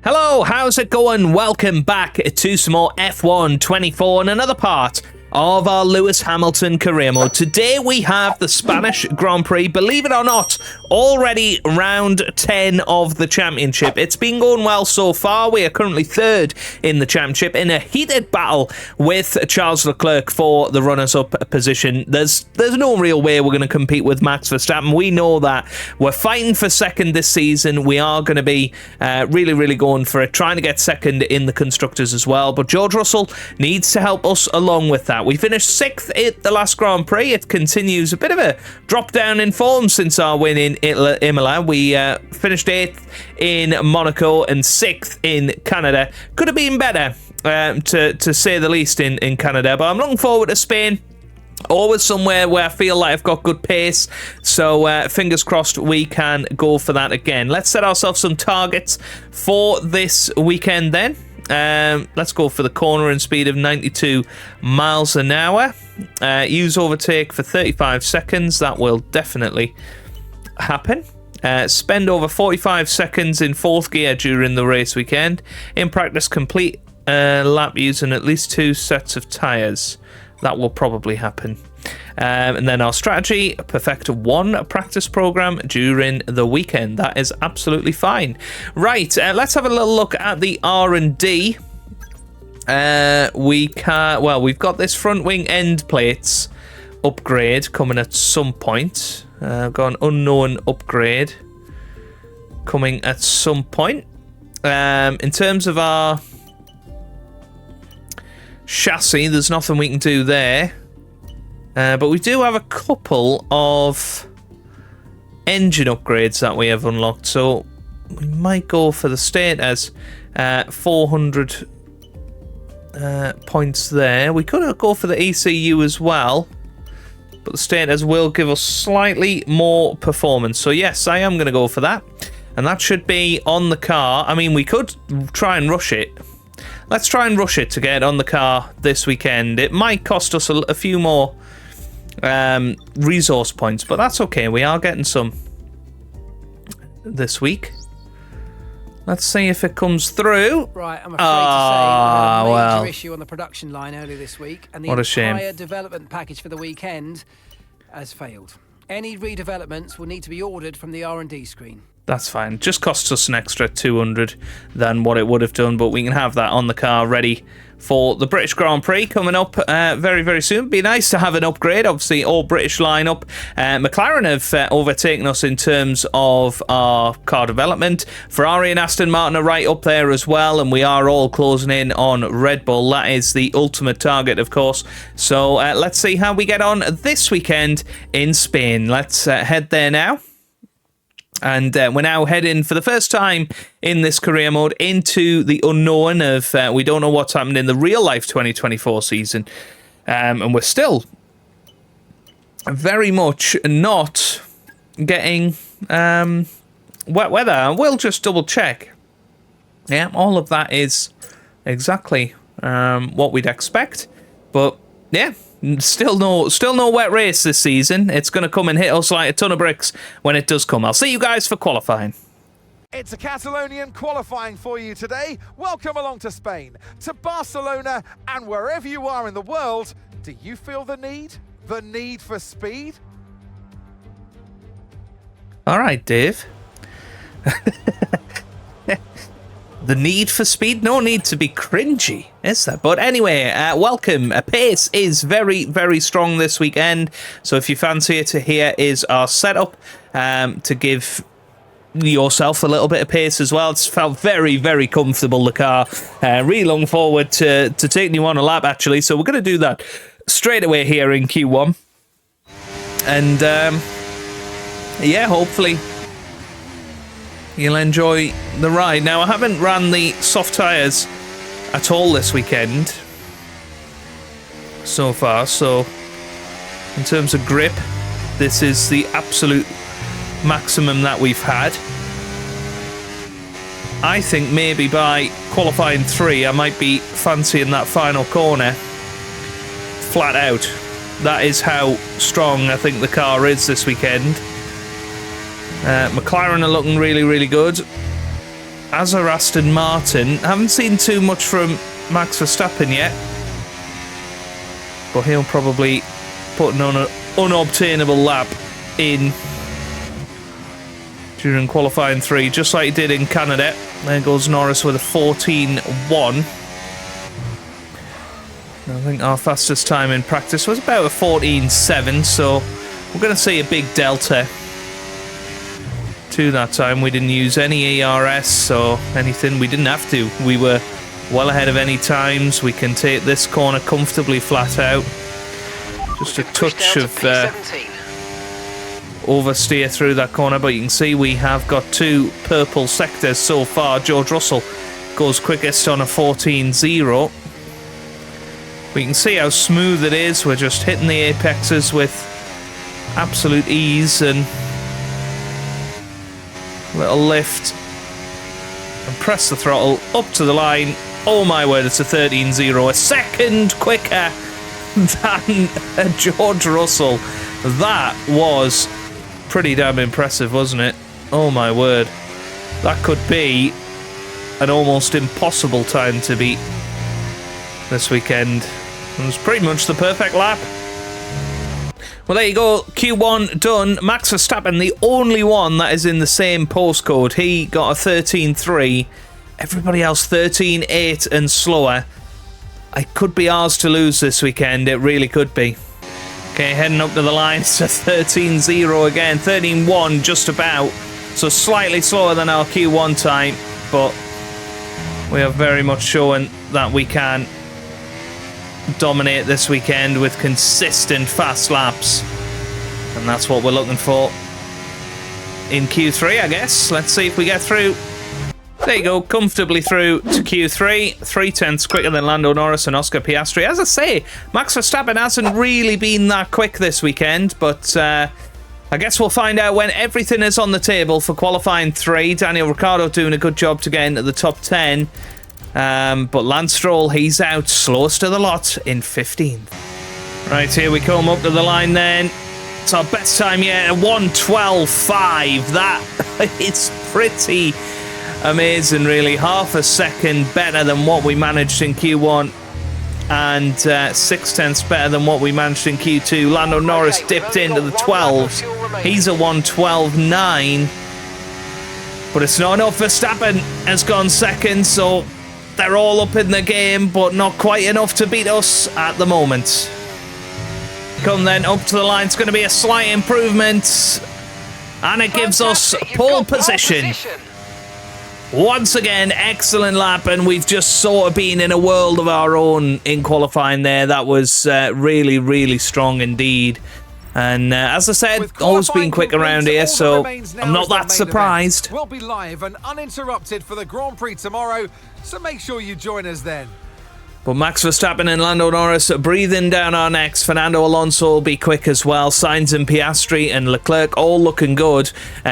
Hello, how's it going? Welcome back to some more F1 24 and another part of our Lewis Hamilton career mode. Today we have the Spanish Grand Prix. Believe it or not, already round 10 of the championship. It's been going well so far. We are currently third in the championship in a heated battle with Charles Leclerc for the runners-up position. There's no real way we're going to compete with Max Verstappen. We know that. We're fighting for second this season. We are going to be really going for it, trying to get second in the Constructors as well. But George Russell needs to help us along with that. We finished 6th at the last Grand Prix. It continues a bit of a drop down in form since our win in Imola. We finished 8th in Monaco and 6th in Canada. Could have been better, to say the least, in Canada. But I'm looking forward to Spain. Always somewhere where I feel like I've got good pace, so fingers crossed we can go for that again. Let's set ourselves some targets for this weekend then. Let's go for the cornering speed of 92 miles an hour. Use overtake for 35 seconds. That will definitely happen. Spend over 45 seconds in 4th gear during the race weekend. In practice, complete lap using at least 2 sets of tyres. That will probably happen. And then our strategy, perfect 1 practice program during the weekend. That is absolutely fine. Right, let's have a little look at the R&D. We've got this front wing end plates upgrade coming at some point. Got an unknown upgrade coming at some point. In terms of our chassis, there's nothing we can do there. But we do have a couple of engine upgrades that we have unlocked, so we might go for the status. 400 points there. We could go for the ECU as well, but the status will give us slightly more performance. So yes, I am going to go for that, and that should be on the car. I mean, we could try and rush it. Let's try and rush it to get on the car this weekend. It might cost us a few more resource points, but that's okay. We are getting some this week. Let's see if it comes through. Right, I'm afraid to say we had a major well. issue on the production line earlier this week, and the What a shame. entire development package for the weekend has failed. Any redevelopments will need to be ordered from the R&D screen. That's fine. Just costs us an extra 200 than what it would have done, but we can have that on the car ready for the British Grand Prix coming up very soon. Be nice to have an upgrade, obviously all British lineup. McLaren have overtaken us in terms of our car development. Ferrari and Aston Martin are right up there as well, and we are all closing in on Red Bull. That is the ultimate target, of course. So let's see how we get on this weekend in Spain. Let's head there now. And we're now heading for the first time in this career mode into the unknown of we don't know what's happened in the real life 2024 season. And we're still very much not getting wet weather. We'll just double check. Yeah, all of that is exactly what we'd expect. But yeah. Still no wet race this season. It's going to come and hit us like a ton of bricks when it does come. I'll see you guys for qualifying. It's a Catalonian qualifying for you today. Welcome along to Spain, to Barcelona, and wherever you are in the world. Do you feel the need? The need for speed? All right, Dave. The need for speed? No need to be cringy, is there? But anyway, welcome. Pace is very strong this weekend. So if you fancy it, here is our setup to give yourself a little bit of pace as well. It's felt very comfortable, the car. Really looking forward to taking you on a lap, actually. So we're going to do that straight away here in Q1. And yeah, hopefully you'll enjoy the ride. Now, I haven't ran the soft tyres at all this weekend so far, so in terms of grip, this is the absolute maximum that we've had. I think maybe by qualifying 3, I might be fancying that final corner flat out. That is how strong I think the car is this weekend. McLaren are looking really good. as are Aston Martin. Haven't seen too much from Max Verstappen yet, but he'll probably put an unobtainable lap in during qualifying 3, just like he did in Canada. There goes Norris with a 14.1. I think our fastest time in practice was about a 14.7, so we're going to see a big delta to that time. We didn't use any ERS or anything. We didn't have to. We were well ahead of any times. We can take this corner comfortably flat out. Just a touch of oversteer through that corner, but you can see we have got 2 purple sectors so far. George Russell goes quickest on a 14.0. We can see how smooth it is. We're just hitting the apexes with absolute ease, and little lift and press the throttle up to the line. Oh my word, it's a 13.0, a second quicker than George Russell. That was pretty damn impressive, wasn't it? Oh my word, that could be an almost impossible time to beat this weekend. It was pretty much the perfect lap. Well, there you go, Q1 done. Max Verstappen, the only one that is in the same postcode. He got a 13.3. Everybody else 13.8 and slower. It could be ours to lose this weekend. It really could be. Okay, heading up to the line. It's a 13.0 again. 13.1 just about. So slightly slower than our Q1 time. But we are very much showing that we can dominate this weekend with consistent fast laps, and that's what we're looking for in Q3, I guess. Let's see if we get through. There you go, comfortably through to Q3, 3/10 quicker than Lando Norris and Oscar Piastri. As I say, Max Verstappen hasn't really been that quick this weekend, but I guess we'll find out when everything is on the table for qualifying 3. Daniel Ricciardo doing a good job to get into the top 10. But Lance Stroll, he's out, slowest of the lot in 15th. Right, here we come up to the line then. It's our best time yet, a 1:12.5. That is pretty amazing, really. Half a second better than what we managed in Q1, and 0.6 better than what we managed in Q2. Lando Norris dipped into the 12s. He's a 1:12.9. But it's not enough. Verstappen has gone second, so they're all up in the game, but not quite enough to beat us at the moment. Come then up to the line. It's going to be a slight improvement, and it gives us pole position. Once again, excellent lap, and we've just sort of been in a world of our own in qualifying there. That was really, really strong indeed. And as I said, always been quick around here, so I'm not that surprised. We'll be live and uninterrupted for the Grand Prix tomorrow, so make sure you join us then. But Max Verstappen and Lando Norris are breathing down our necks. Fernando Alonso will be quick as well. Sainz and Piastri and Leclerc all looking good.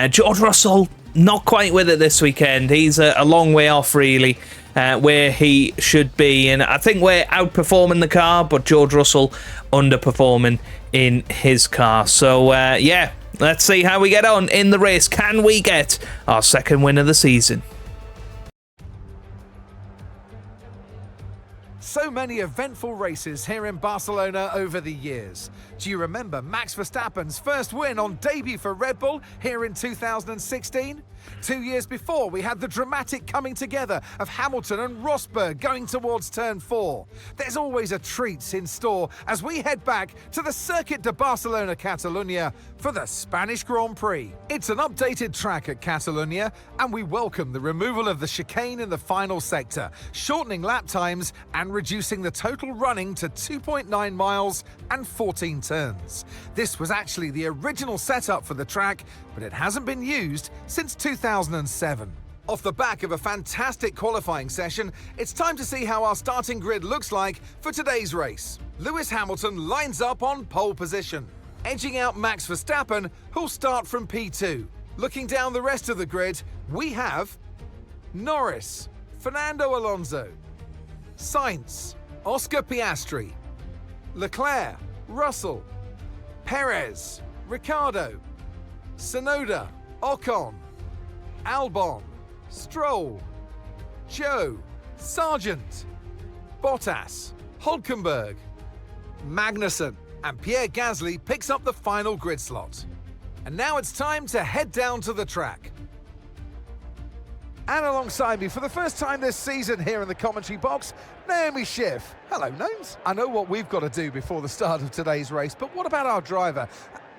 George Russell, not quite with it this weekend. He's a long way off, really, where he should be. And I think we're outperforming the car, but George Russell underperforming in his car. So, yeah, let's see how we get on in the race. Can we get our second win of the season? So many eventful races here in Barcelona over the years. Do you remember Max Verstappen's first win on debut for Red Bull here in 2016? 2 years before, we had the dramatic coming together of Hamilton and Rosberg going towards turn 4. There's always a treat in store as we head back to the Circuit de Barcelona Catalunya for the Spanish Grand Prix. It's an updated track at Catalunya, and we welcome the removal of the chicane in the final sector, shortening lap times and reducing the total running to 2.9 miles and 14 turns. This was actually the original setup for the track, but it hasn't been used since 2007. Off the back of a fantastic qualifying session, it's time to see how our starting grid looks like for today's race. Lewis Hamilton lines up on pole position, edging out Max Verstappen, who'll start from P2. Looking down the rest of the grid, we have Norris, Fernando Alonso, Sainz, Oscar Piastri, Leclerc, Russell, Perez, Ricciardo, Tsunoda, Ocon, Albon, Stroll, Joe, Sargent, Bottas, Hulkenberg, Magnussen, and Pierre Gasly picks up the final grid slot. And now it's time to head down to the track. And alongside me for the first time this season here in the commentary box, Naomi Schiff. Hello, Gnomes. I know what we've got to do before the start of today's race, but what about our driver?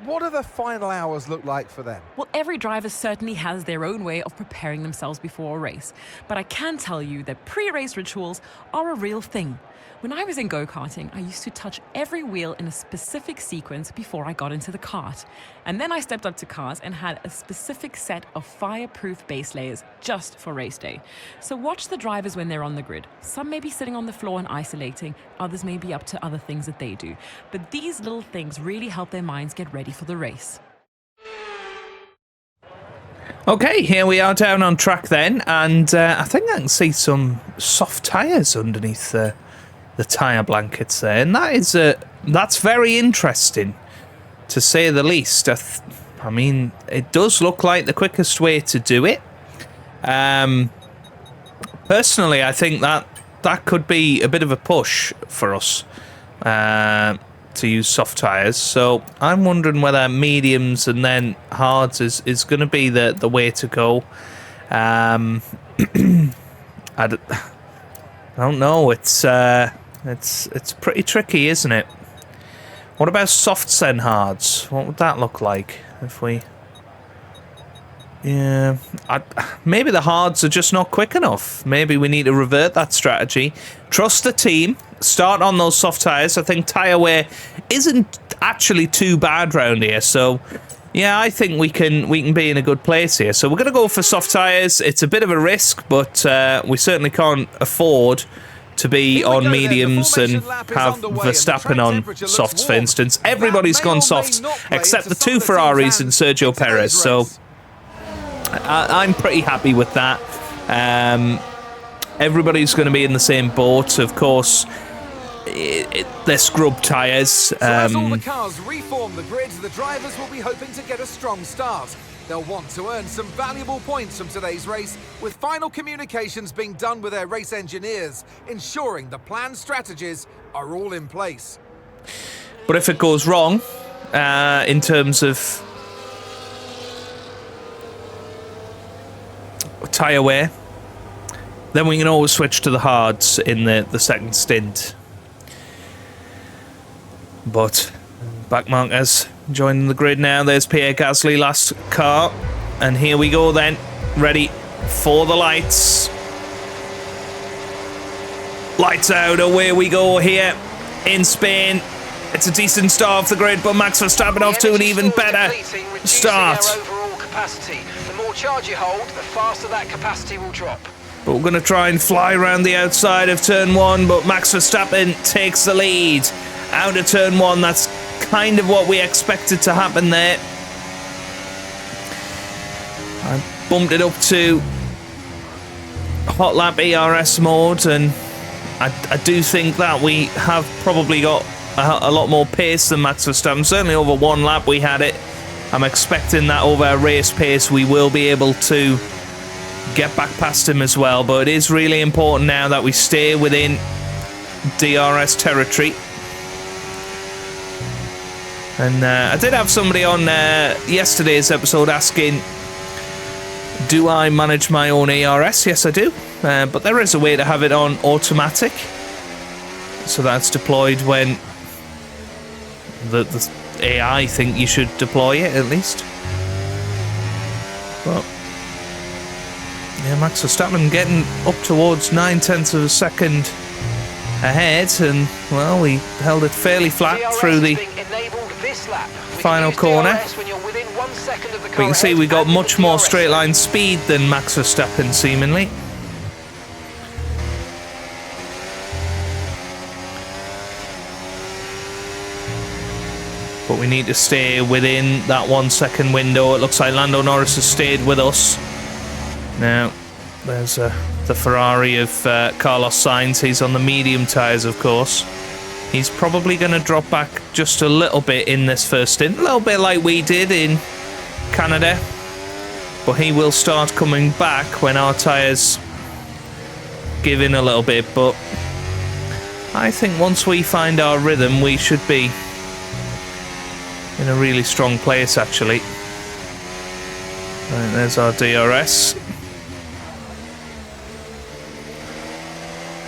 What do the final hours look like for them? Well, every driver certainly has their own way of preparing themselves before a race. But I can tell you that pre-race rituals are a real thing. When I was in go-karting, I used to touch every wheel in a specific sequence before I got into the kart. And then I stepped up to cars and had a specific set of fireproof base layers just for race day. So watch the drivers when they're on the grid. Some may be sitting on the floor and isolating, others may be up to other things that they do. But these little things really help their minds get ready for the race. Okay, here we are down on track then, and I think I can see some soft tyres underneath the tyre blankets there, and that's very interesting, to say the least. I mean, it does look like the quickest way to do it. Personally, I think that could be a bit of a push for us to use soft tyres, so I'm wondering whether mediums and then hards is going to be the way to go. I don't know, it's pretty tricky, isn't it? What about softs and hards? What would that look like if we... Yeah, maybe the hards are just not quick enough. Maybe we need to revert that strategy. Trust the team. Start on those soft tyres. I think tyre wear isn't actually too bad round here. So, yeah, I think we can be in a good place here. So we're going to go for soft tyres. It's a bit of a risk, but we certainly can't afford to be on mediums and have Verstappen on softs, for instance. Everybody's gone softs except the two Ferraris and Sergio Perez. So I'm pretty happy with that. Everybody's going to be in the same boat, of course. They're scrub tyres. So as all the cars reform the grid, the drivers will be hoping to get a strong start. They'll want to earn some valuable points from today's race, with final communications being done with their race engineers, ensuring the planned strategies are all in place. But if it goes wrong, in terms of tyre wear, then we can always switch to the hards in the second stint. But back markers joining the grid now. There's Pierre Gasly, last car, and here we go then, ready for the lights. Lights out, away we go here in Spain. It's a decent start off the grid, but Max Verstappen off to an even better start. The more charge you hold, the faster that capacity will drop. But we're going to try and fly around the outside of turn one, but Max Verstappen takes the lead out of turn one. That's kind of what we expected to happen there. I bumped it up to hot lap ERS mode, and I do think that we have probably got a lot more pace than Max Verstappen. Certainly over one lap we had it. I'm expecting that over a race pace we will be able to get back past him as well, but it is really important now that we stay within DRS territory. And I did have somebody on yesterday's episode asking, do I manage my own ERS? Yes, I do. But there is a way to have it on automatic. So that's deployed when the AI think you should deploy it, at least. But yeah, Max Verstappen getting up towards 9/10 of a second ahead, and well, we held it fairly flat through the final corner. We can see we got much more straight line speed than Max Verstappen, seemingly. But we need to stay within that 1 second window. It looks like Lando Norris has stayed with us. Now, there's the Ferrari of Carlos Sainz. He's on the medium tyres, of course. He's probably going to drop back just a little bit in this first stint. A little bit like we did in Canada. But he will start coming back when our tyres give in a little bit, but I think once we find our rhythm, we should be in a really strong place, actually. Right, there's our DRS.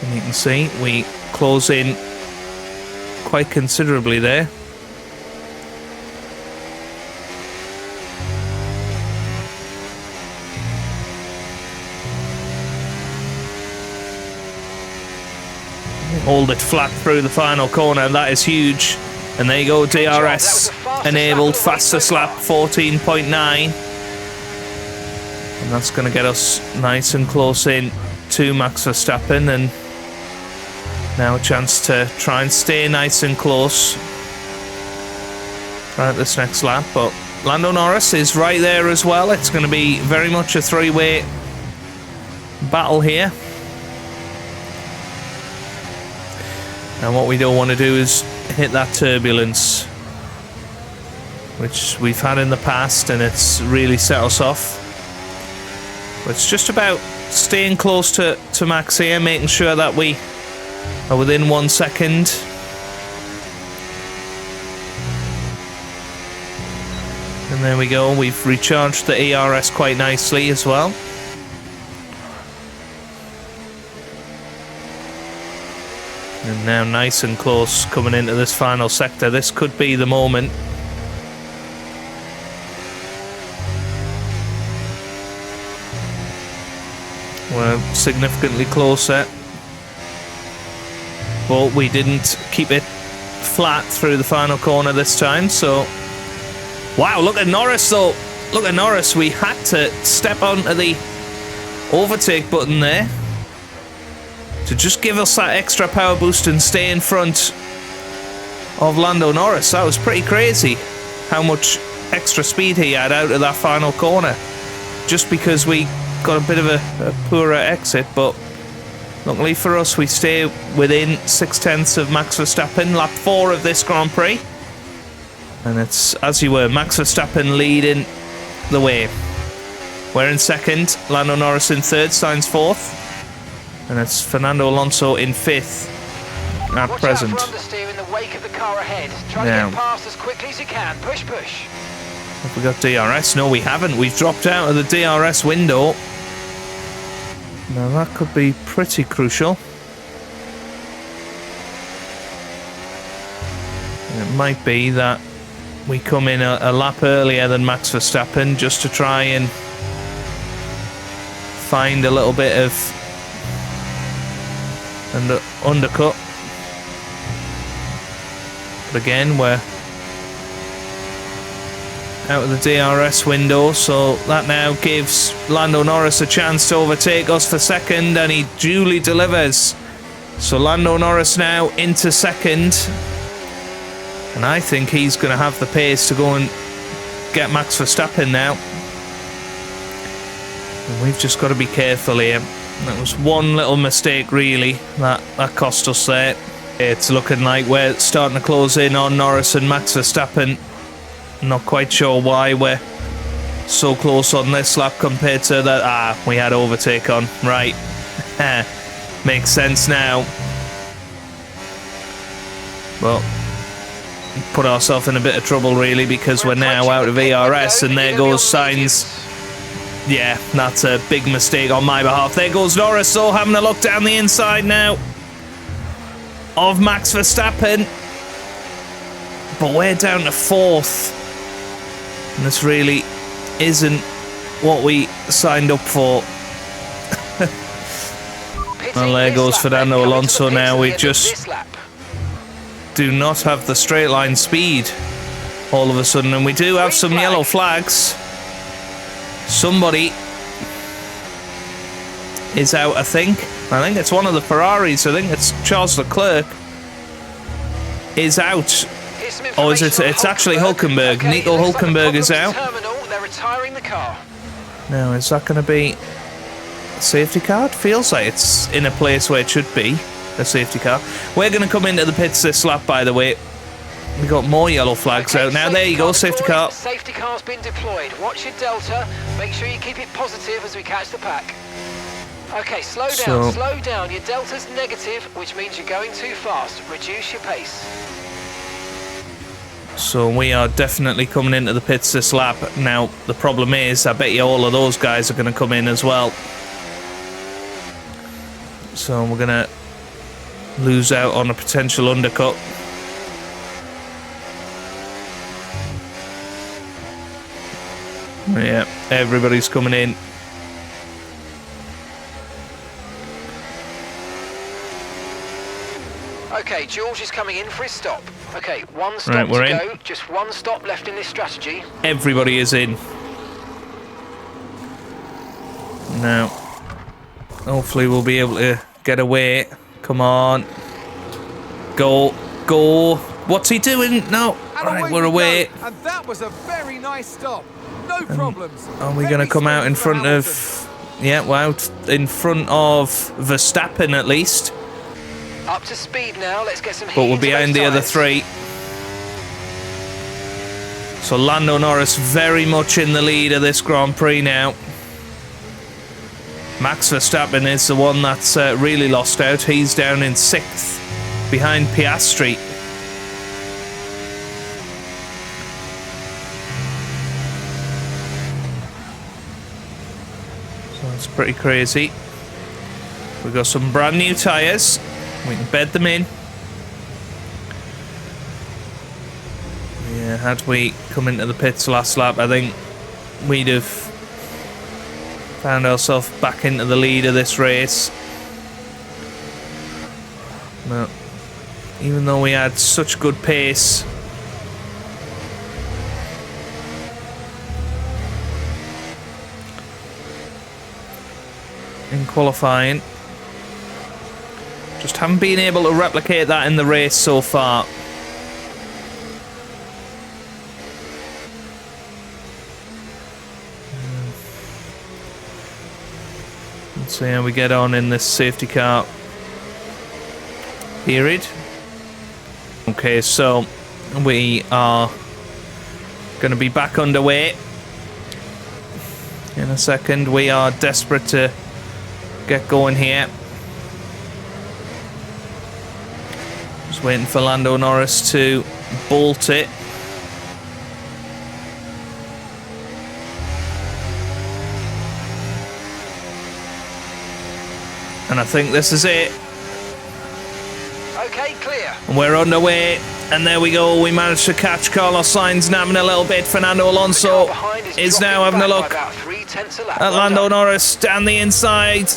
And you can see we close in quite considerably there. Hold it flat through the final corner. That is huge. And there you go, DRS enabled, fastest lap, 14.9. And that's going to get us nice and close in to Max Verstappen. And now a chance to try and stay nice and close right at this next lap. But Lando Norris is right there as well. It's going to be very much a three-way battle here. And what we don't want to do is hit that turbulence, which we've had in the past, and it's really set us off. But it's just about staying close to Max here, making sure that we are within 1 second. And there we go, we've recharged the ERS quite nicely as well. And now nice and close coming into this final sector. This could be the moment. We're significantly closer. But we didn't keep it flat through the final corner this time, so... Wow, look at Norris though. Look at Norris. We had to step onto the overtake button there to just give us that extra power boost and stay in front of Lando Norris. That was pretty crazy how much extra speed he had out of that final corner, just because we got a bit of a poorer exit. But luckily for us, we stay within 0.6 of Max Verstappen, lap 4 of this Grand Prix. And it's, as you were, Max Verstappen leading the way. We're in second, Lando Norris in third, Sainz fourth. And it's Fernando Alonso in 5th at present. Watch out for understeer in the wake of the car ahead. Try to get past as quickly as you can. Push, push. Have we got DRS? No, we haven't. We've dropped out of the DRS window. Now that could be pretty crucial. It might be that we come in a lap earlier than Max Verstappen just to try and find a little bit of an undercut. But again, we're out of the DRS window, so that now gives Lando Norris a chance to overtake us for second, and he duly delivers. So Lando Norris now into second, and I think he's going to have the pace to go and get Max Verstappen now. And we've just got to be careful here. That was one little mistake, really, that cost us there. It's looking like we're starting to close in on Norris and Max Verstappen. Not quite sure why we're so close on this lap compared to that. We had overtake on. Right. Makes sense now. Well, put ourselves in a bit of trouble, really, because we're now out of ERS, and there goes Sainz. Yeah, that's a big mistake on my behalf. There goes Norris, so having a look down the inside now of Max Verstappen. But we're down to 4th. And this really isn't what we signed up for. Well, there goes Fernando Alonso now. We just do not have the straight line speed all of a sudden. And we do have some yellow flags. Somebody is out, I think. I think it's one of the Ferraris. I think it's Charles Leclerc is out. Or is it? It's actually Hülkenberg. Okay, Nico Hülkenberg is out. They're retiring the car. Now, is that going to be a safety car? It feels like it's in a place where it should be a safety car. We're going to come into the pits this lap, by the way. We got more yellow flags out. Now, there you go, safety car. Safety car's been deployed. Watch your delta. Make sure you keep it positive as we catch the pack. Okay, slow down, So- slow down. Your delta's negative, which means you're going too fast. Reduce your pace. So we are definitely coming into the pits this lap. Now, the problem is, I bet you all of those guys are going to come in as well. So we're going to lose out on a potential undercut. Yeah, everybody's coming in. Okay, George is coming in for his stop. Okay, one stop Right, we're to in. go. Just one stop left in this strategy. Everybody is in. Now, hopefully we'll be able to get away. Come on. Go. Go. What's he doing? No. And Right, away we're we away. go. And that was a very nice stop. No problems. Are we Very going to come out smooth in for front Hamilton. of... Yeah, well, in front of Verstappen at least. Up to speed now. Let's get some heat But we're into behind those the other tyres. three. So Lando Norris very much in the lead of this Grand Prix now. Max Verstappen is the one that's really lost out. He's down in 6th behind Piastri. So it's pretty crazy. We've got some brand new tyres. We can bed them in. Yeah, had we come into the pits last lap, I think we'd have found ourselves back into the lead of this race. But even though we had such good pace, in qualifying, just haven't been able to replicate that in the race so far. Let's see how we get on in this safety car period. Okay, so we are going to be back underway in a second. We are desperate to get going here. Just waiting for Lando Norris to bolt it. And I think this is it. Okay, clear. And we're underway. And there we go. We managed to catch Carlos Sainz napping a little bit. Fernando Alonso is now having a look at Lando Norris down the inside.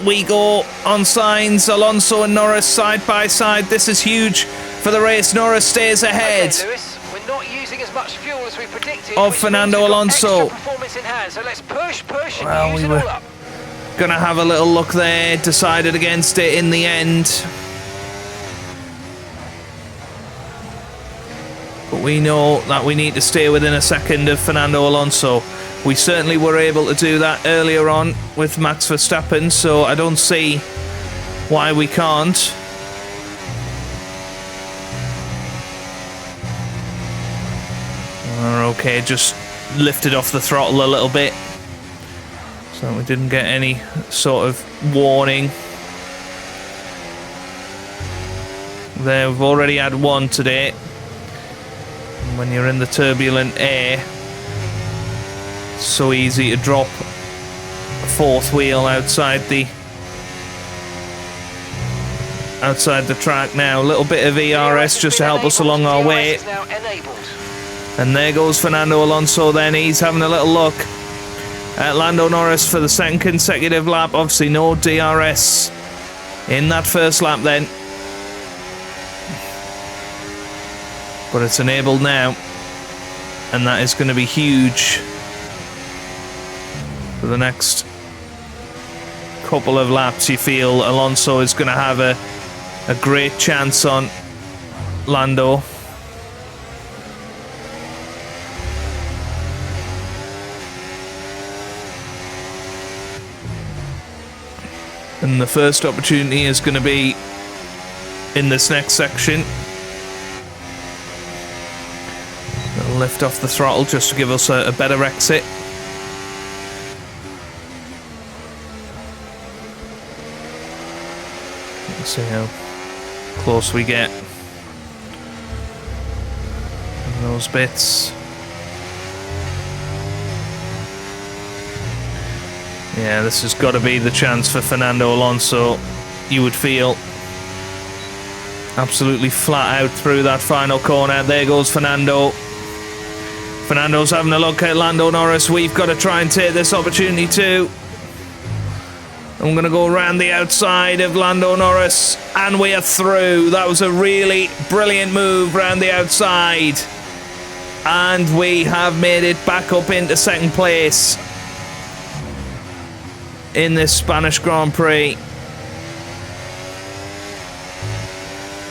We go on Sainz, Alonso and Norris side by side. This is huge for the race. Norris stays ahead. Okay, Lewis, we're not using as much fuel as we predicted. Of which Fernando means we've got Alonso. extra performance in hand, so let's push, Well, and use we it were- all up. Gonna have a little look there. Decided against it in the end. But we know that we need to stay within a second of Fernando Alonso. We certainly were able to do that earlier on with Max Verstappen, so I don't see why we can't. Okay, just lifted off the throttle a little bit, so we didn't get any sort of warning. There, we've already had one today. When you're in the turbulent air, it's so easy to drop a fourth wheel outside the track now. A little bit of ERS just to help us along our way. DRS is now enabled. And there goes Fernando Alonso then. He's having a little look at Lando Norris for the second consecutive lap. Obviously no DRS in that first lap then. But it's enabled now. And that is going to be huge for the next couple of laps. You feel Alonso is going to have a great chance on Lando. And the first opportunity is going to be in this next section. We'll lift off the throttle just to give us a better exit. See how close we get. And those bits. Yeah, this has got to be the chance for Fernando Alonso, you would feel. Absolutely flat out through that final corner. There goes Fernando. Fernando's having a look at Lando Norris. We've got to try and take this opportunity too. I'm going to go around the outside of Lando Norris, and we are through. That was a really brilliant move around the outside. And we have made it back up into second place in this Spanish Grand Prix.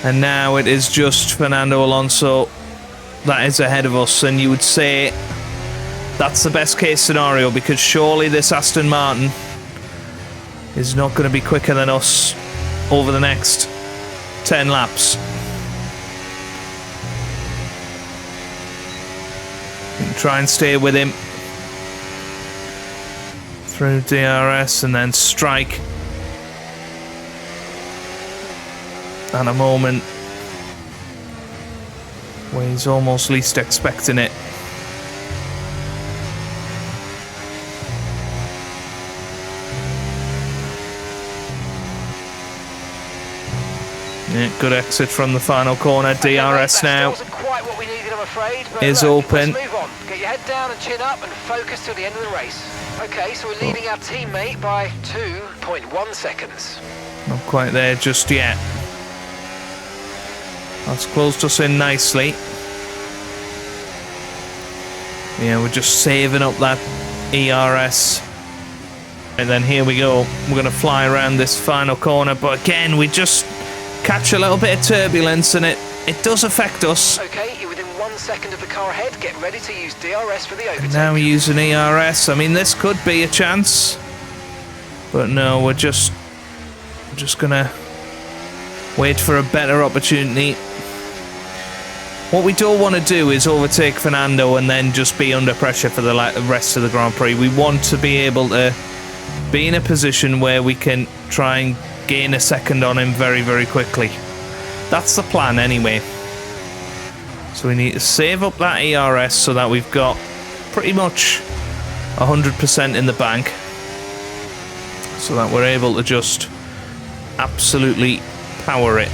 And now it is just Fernando Alonso that is ahead of us, and you would say that's the best case scenario, because surely this Aston Martin is not going to be quicker than us over the next 10 laps. We can try and stay with him through DRS and then strike at a moment where he's almost least expecting it. Yeah, good exit from the final corner. DRS now is open. Let's move on. Get your head down and chin up and focus till the end of the race. Okay, so we're leading our teammate by 2.1 seconds. Not quite there just yet. That's closed us in nicely. Yeah, we're just saving up that ERS. And then here we go. We're going to fly around this final corner. But again, we just catch a little bit of turbulence, and it does affect us. Okay, you're within 1 second of the car ahead. Get ready to use DRS for the overtake. And now we use an ERS. I mean, this could be a chance. But no, we're just going to wait for a better opportunity. What we don't want to do is overtake Fernando and then just be under pressure for the rest of the Grand Prix. We want to be able to be in a position where we can try and gain a second on him very, very quickly. That's the plan anyway. So we need to save up that ERS so that we've got pretty much 100% in the bank, so that we're able to just absolutely power it.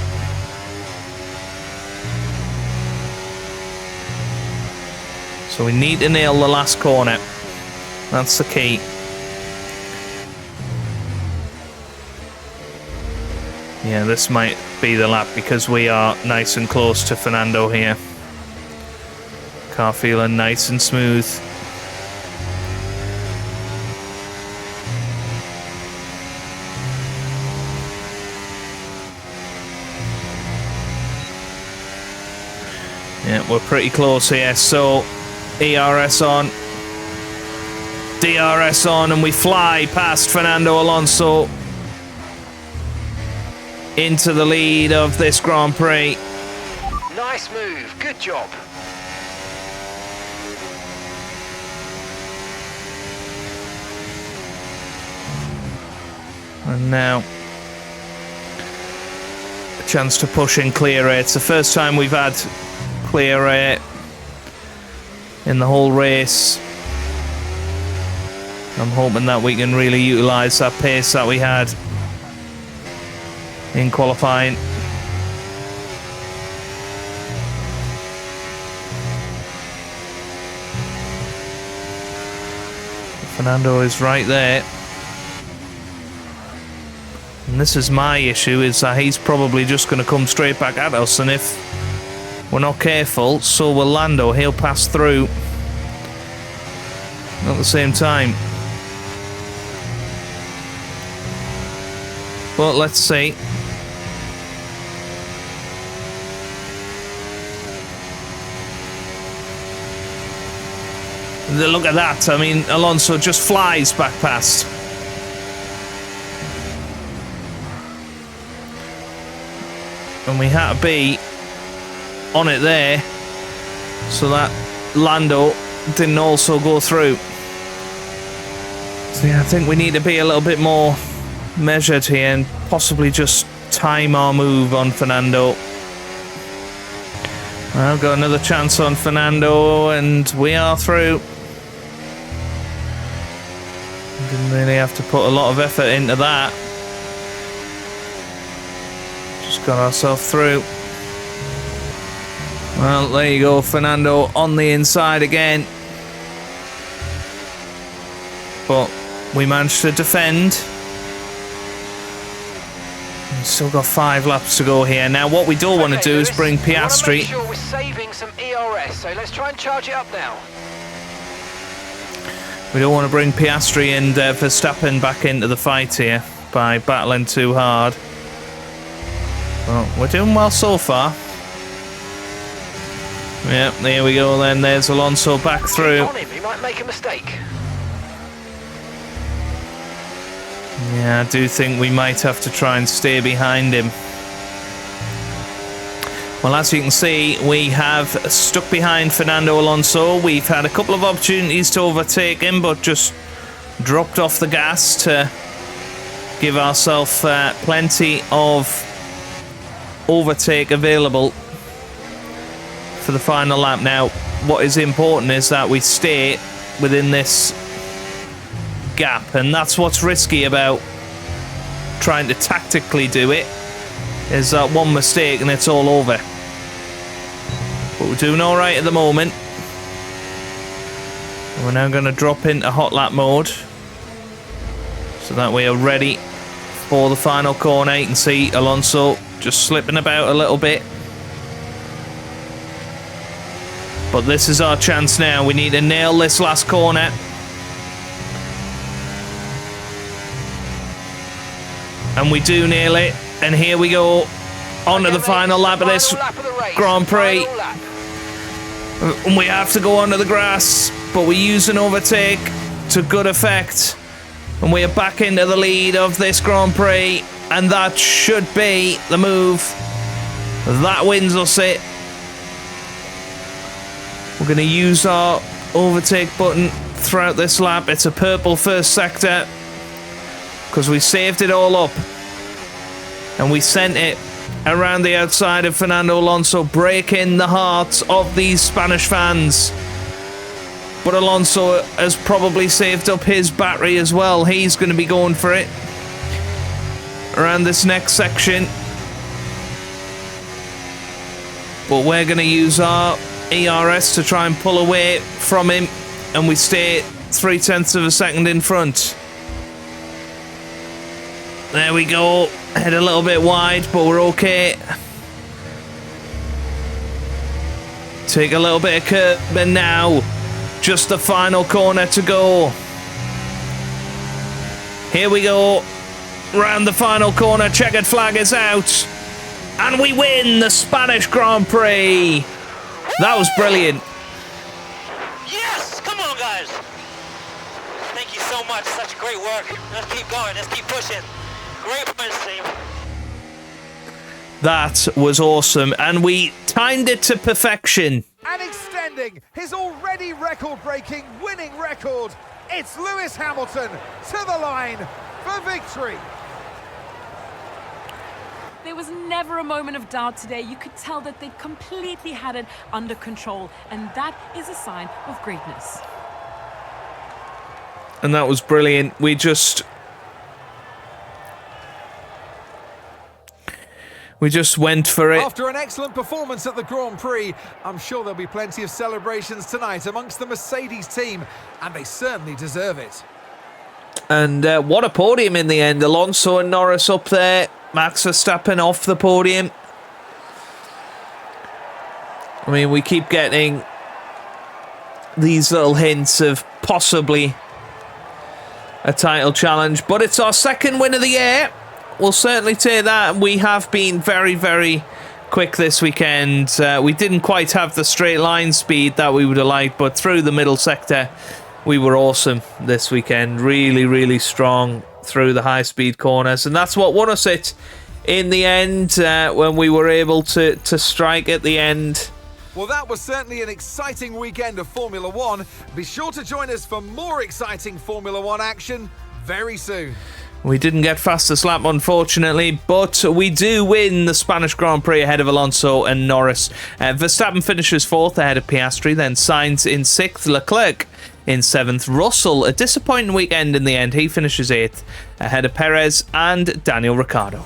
So we need to nail the last corner. That's the key. Yeah, this might be the lap because we are nice and close to Fernando here. Car feeling nice and smooth. Yeah, we're pretty close here, so ERS on, DRS on, and we fly past Fernando Alonso into the lead of this Grand Prix. Nice move, good job. And now a chance to push in clear air. It's the first time we've had clear air in the whole race. I'm hoping that we can really utilise that pace that we had in qualifying. Fernando is right there. And this is my issue, is that he's probably just going to come straight back at us, and if we're not careful, so will Lando. He'll pass through at the same time. But let's see. Look at that. I mean, Alonso just flies back past. And we had to be on it there so that Lando didn't also go through. So yeah, I think we need to be a little bit more measured here and possibly just time our move on Fernando. Well, got another chance on Fernando, and we are through. Didn't really have to put a lot of effort into that. Just got ourselves through. Well, there you go, Fernando on the inside again. But we managed to defend. We've still got 5 laps to go here. Now, what we don't want to do is bring Piastri. Make sure we're saving some ERS, so let's try and charge it up now. We don't want to bring Piastri and Verstappen back into the fight here by battling too hard. Well, we're doing well so far. Yeah, there we go then. There's Alonso back through. On him, he might make a mistake. Yeah, I do think we might have to try and stay behind him. Well, as you can see, we have stuck behind Fernando Alonso. We've had a couple of opportunities to overtake him, but just dropped off the gas to give ourselves plenty of overtake available for the final lap. Now, what is important is that we stay within this gap, and that's what's risky about trying to tactically do it, is that one mistake and it's all over. But we're doing all right at the moment. We're now going to drop into hot lap mode so that we are ready for the final corner. You can see Alonso just slipping about a little bit. But this is our chance now. We need to nail this last corner. And we do nail it. And here we go. On to the final lap of this Grand Prix. And we have to go onto the grass. But we use an overtake to good effect. And we are back into the lead of this Grand Prix. And that should be the move. That wins us it. We're going to use our overtake button throughout this lap. It's a purple first sector because we saved it all up and we sent it around the outside of Fernando Alonso, breaking the hearts of these Spanish fans. But Alonso has probably saved up his battery as well. He's going to be going for it around this next section. But we're going to use our ERS to try and pull away from him, and we stay 0.3 of a second in front. There we go. Head a little bit wide, but we're okay. Take a little bit of curbing now. Just the final corner to go. Here we go. Round the final corner. Checkered flag is out. And we win the Spanish Grand Prix. That was brilliant. Yes! Come on, guys! Thank you so much. Such great work. Let's keep going. Let's keep pushing. Great points, team. That was awesome. And we timed it to perfection. And extending his already record-breaking winning record, it's Lewis Hamilton to the line for victory. There was never a moment of doubt today. You could tell that they completely had it under control, and that is a sign of greatness. And that was brilliant. We just went for it. After an excellent performance at the Grand Prix, I'm sure there'll be plenty of celebrations tonight amongst the Mercedes team, and they certainly deserve it. And what a podium in the end. Alonso and Norris up there. Max Verstappen off the podium. I mean, we keep getting these little hints of possibly a title challenge, but it's our second win of the year. We'll certainly take that. We have been very, very quick this weekend. We didn't quite have the straight line speed that we would have liked, but through the middle sector, we were awesome this weekend. Really, really strong through the high-speed corners, and that's what won us it in the end when we were able to strike at the end. Well, that was certainly an exciting weekend of Formula One. Be sure to join us for more exciting Formula One action very soon. We didn't get fastest lap, unfortunately, but we do win the Spanish Grand Prix ahead of Alonso and Norris. Verstappen finishes 4th ahead of Piastri, then Sainz in 6th, Leclerc in 7th. Russell, a disappointing weekend in the end. He finishes 8th ahead of Perez and Daniel Ricciardo.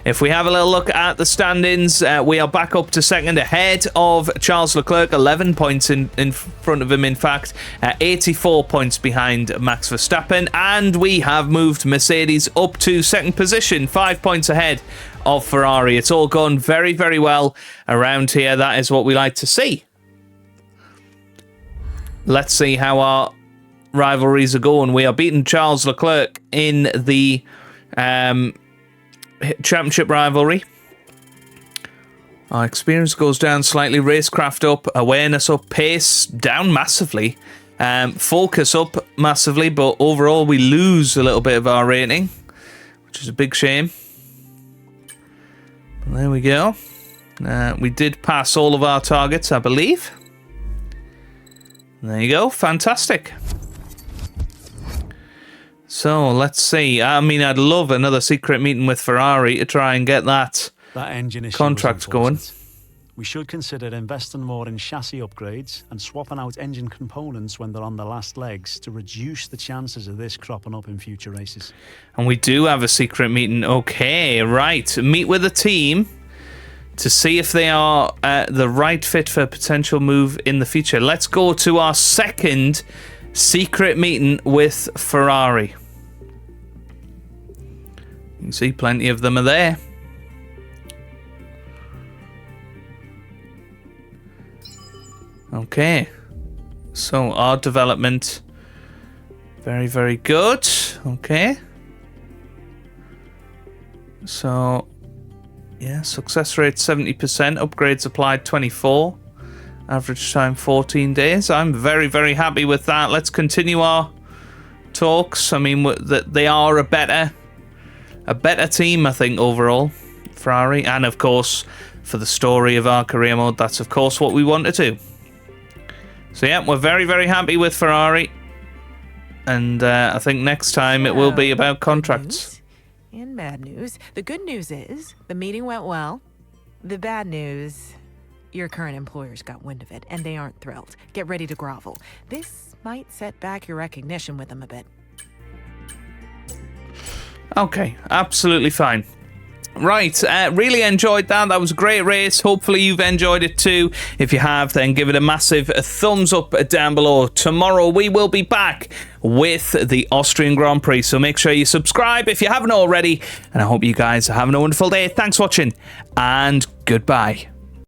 If we have a little look at the standings, we are back up to 2nd ahead of Charles Leclerc, 11 points in front of him, in fact, 84 points behind Max Verstappen, and we have moved Mercedes up to 2nd position, 5 points ahead of Ferrari. It's all gone very, very well around here. That is what we like to see. Let's see how our rivalries are going. We are beating Charles Leclerc in the championship rivalry. Our experience goes down slightly, racecraft up, awareness up, pace down massively, focus up massively, but overall we lose a little bit of our rating, which is a big shame. But there we go. We did pass all of our targets, I believe. There you go, fantastic. So, let's see. I mean, I'd love another secret meeting with Ferrari to try and get that engine issue contract going. We should consider investing more in chassis upgrades and swapping out engine components when they're on the last legs to reduce the chances of this cropping up in future races. And we do have a secret meeting. Okay, right. Meet with a team to see if they are the right fit for a potential move in the future. Let's go to our second secret meeting with Ferrari. You can see plenty of them are there. Okay. So our development, very, very good. Okay. So, yeah, success rate 70%, upgrades applied 24. Average time 14 days. I'm very, very happy with that. Let's continue our talks. I mean, they are a better team, I think, overall, Ferrari. And, of course, for the story of our career mode, that's, of course, what we want to do. So, yeah, we're very, very happy with Ferrari. And I think next time it will be about contracts. Good news and bad news. The good news is the meeting went well. The bad news, your current employers got wind of it, and they aren't thrilled. Get ready to grovel. This might set back your recognition with them a bit. Okay, absolutely fine. Right, really enjoyed that. That was a great race. Hopefully you've enjoyed it too. If you have, then give it a massive thumbs up down below. Tomorrow we will be back with the Austrian Grand Prix, so make sure you subscribe if you haven't already. And I hope you guys are having a wonderful day. Thanks for watching, and goodbye.